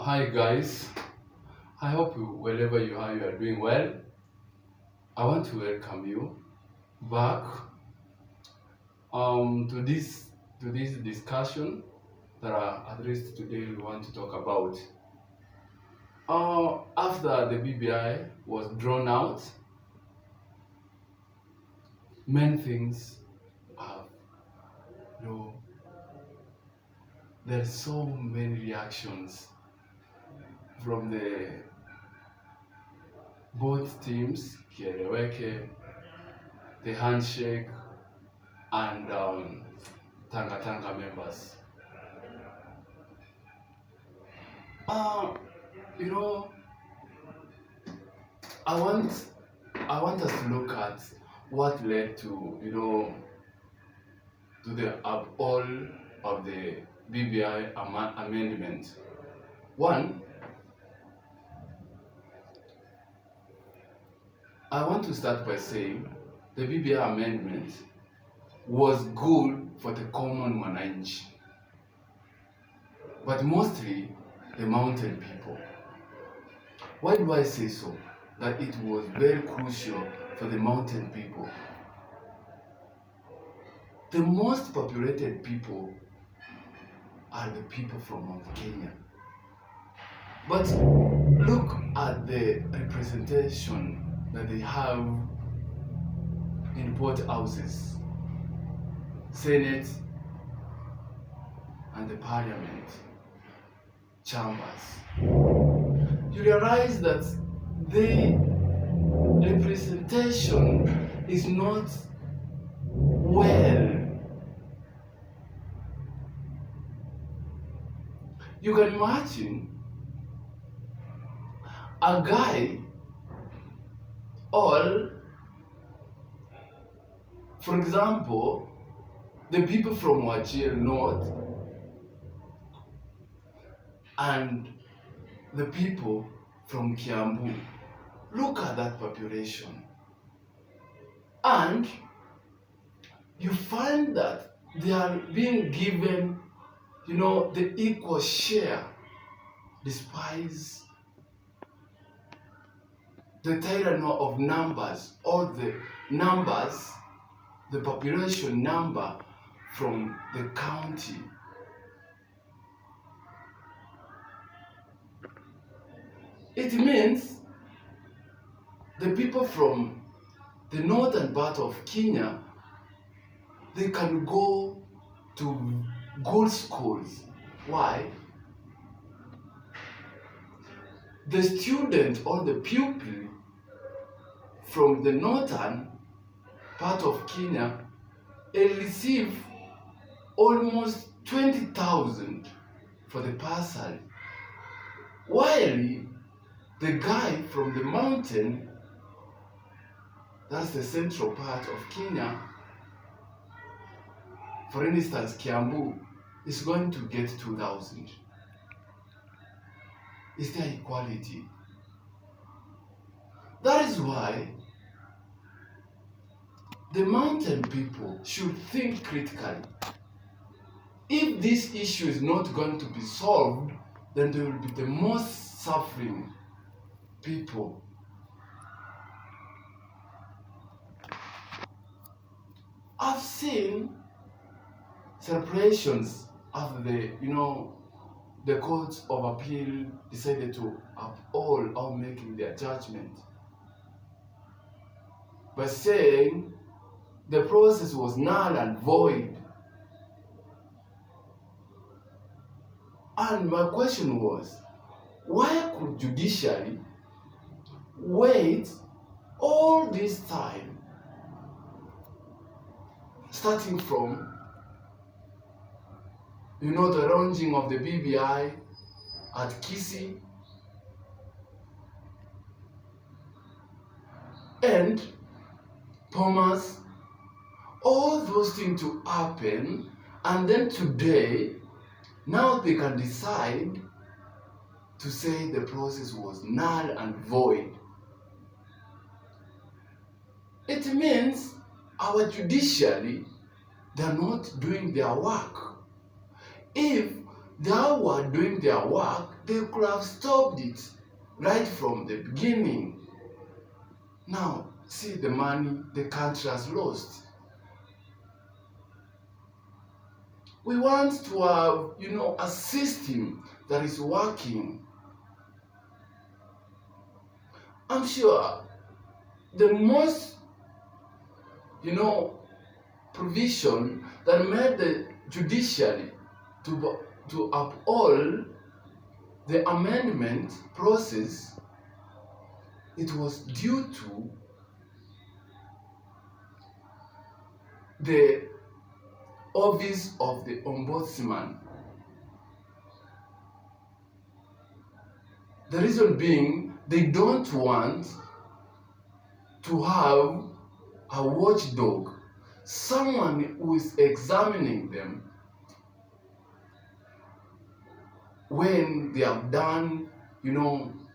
Hi guys, I hope wherever you are doing well. I want to welcome you back to this discussion that at least today we want to talk about. After the BBI was drawn out, many things have, you know, there's so many reactions from the both teams, Kieleweke, the handshake, and Tanga Tanga members. Uh, you know, I want I want us to look at what led to the upall of the BBI amendment. One, I want to start by saying the BBI amendment was good for the common mwananchi, but mostly the mountain people. Why do I say so? That it was very crucial for the mountain people. The most populated people are the people from Mount Kenya. But look at the representation that they have in both houses, Senate and the Parliament chambers. You realize that the representation is not well. You can imagine a guy, or for example, the people from Wajir North and the people from Kiambu. Look at that population. And you find that they are being given, the equal share, despite the tyranny of numbers, or the numbers, the population number from the county. It means the people from the northern part of Kenya, they can go to good schools. Why? The student or the pupil from the northern part of Kenya will receive almost 20,000 for the parcel, while the guy from the mountain, that's the central part of Kenya, for instance Kiambu, is going to get 2,000. Is there equality? That is why the mountain people should think critically. If this issue is not going to be solved, then they will be the most suffering people. I've seen celebrations after the court of appeal decided to uphold or making their judgment by saying the process was null and void. And my question was, why could judiciary wait all this time, starting from the launching of the BBI at Kisii, and Thomas, all those things to happen, and then today, now they can decide to say the process was null and void. It means our judiciary, they're not doing their work. If they were doing their work, they could have stopped it right from the beginning. Now, see the money the country has lost. We want to have, a system that is working. I'm sure the most, provision that made the judiciary to uphold the amendment process, it was due to the office of the ombudsman. The reason being, they don't want to have a watchdog, someone who is examining them when they have done,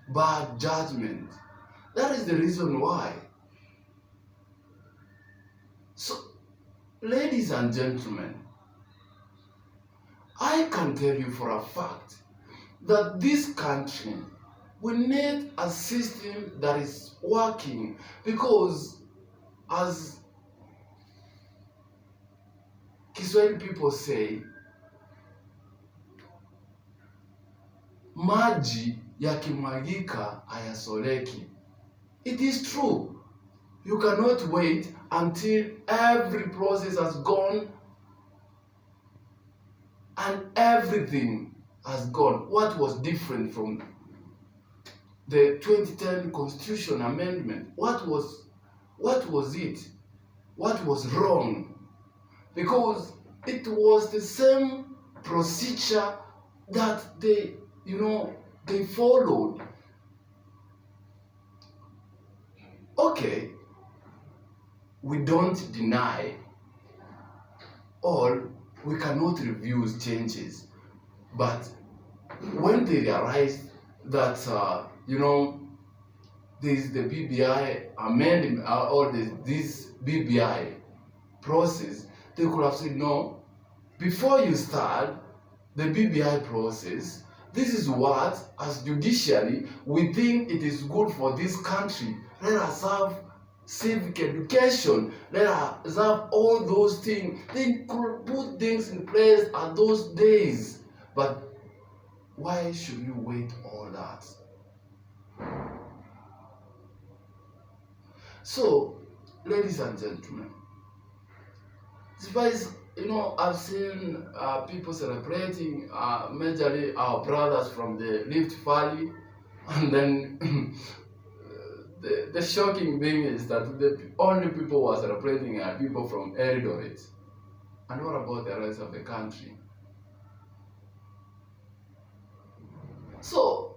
bad judgment. That is the reason why. So, ladies and gentlemen, I can tell you for a fact that this country will need a system that is working, because as Kiswahili people say, maji yakimwagika hayasoleki. It is true. You cannot wait until every process has gone and everything has gone. What was different from the 2010 Constitution Amendment? What was it? What was wrong? Because it was the same procedure that they followed. Okay, we don't deny, or we cannot refuse changes, but when they realized that there is the BBI amendment or this BBI process, they could have said, no, before you start the BBI process, this is what, as judiciary, we think it is good for this country. Let us have civic education. Let us have all those things. They could put things in place at those days. But why should you wait all that? So, ladies and gentlemen, despite I've seen people celebrating, majorly our brothers from the Rift Valley, and then the shocking thing is that the only people who are celebrating are people from Eldoret. And what about the rest of the country? So,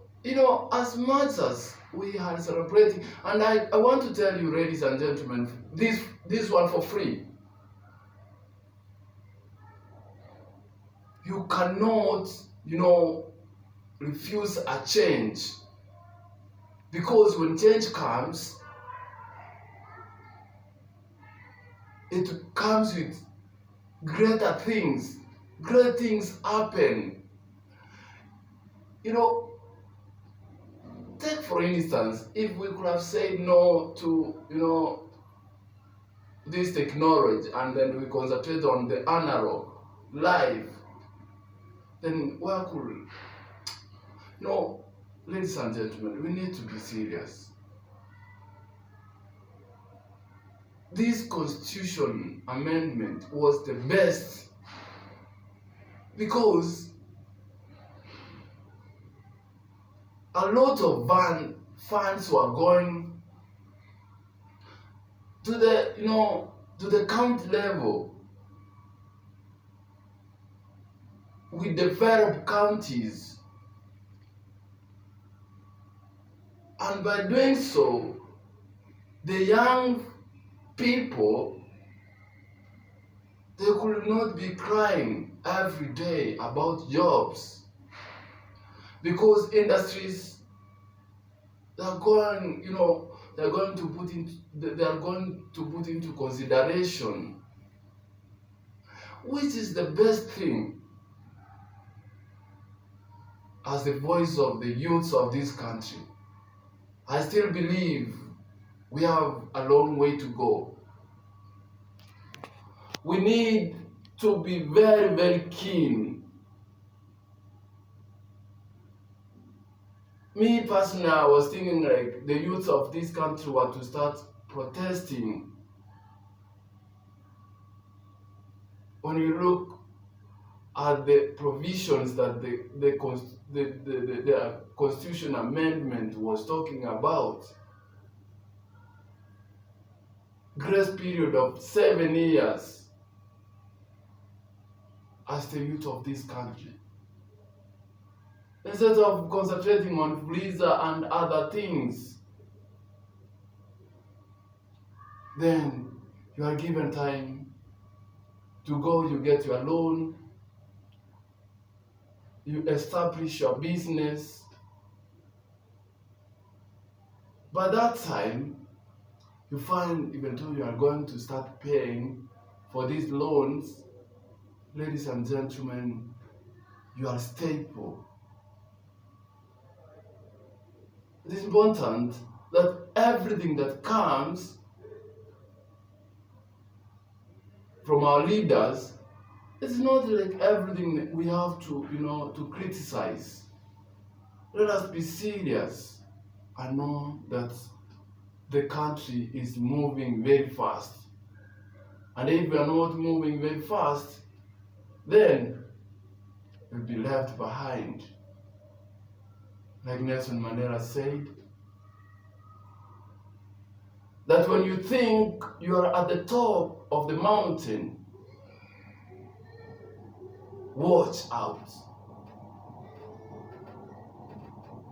as much as we are celebrating, and I want to tell you, ladies and gentlemen, this one for free. You cannot, refuse a change. Because when change comes, it comes with greater things. Great things happen. Take for instance, if we could have said no to, this technology, and then we concentrate on the analog life, then where could, ladies and gentlemen, we need to be serious. This Constitution amendment was the best, because a lot of funds were going to the county level. We develop counties, and by doing so, the young people, they could not be crying every day about jobs, because industries, they are going to put into consideration which is the best thing. as the voice of the youths of this country, I still believe we have a long way to go. We need to be very, very keen. Me personally, I was thinking like the youth of this country were to start protesting. When you look at the provisions that the Constitution Amendment was talking about, grace period of 7 years as the youth of this country. Instead of concentrating on visa and other things, then you are given time to go, you get your loan, you establish your business. By that time, you find even though you are going to start paying for these loans, ladies and gentlemen, you are stable. It is important that everything that comes from our leaders, it's not like everything that we have to, to criticize. Let us be serious and know that the country is moving very fast. And if we are not moving very fast, then we'll be left behind. Like Nelson Mandela said, that when you think you are at the top of the mountain, watch out.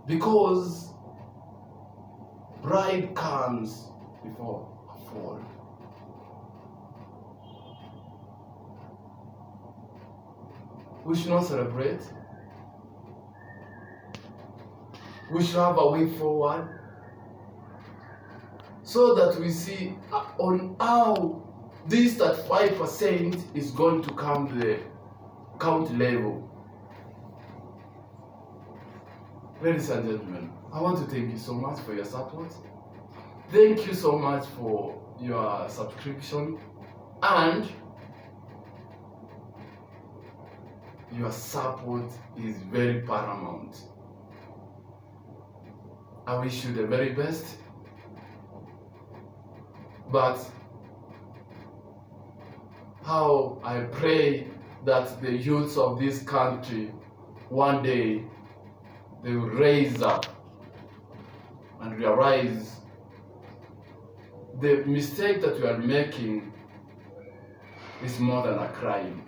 Because pride comes before a fall. We should not celebrate. We should have a way forward so that we see on how this that 5% is going to come to the county level. Ladies and gentlemen, I want to thank you so much for your support. Thank you so much for your subscription and your support is very paramount. I wish you the very best, but how I pray that the youths of this country one day they will raise up and realize the mistake that we are making is more than a crime.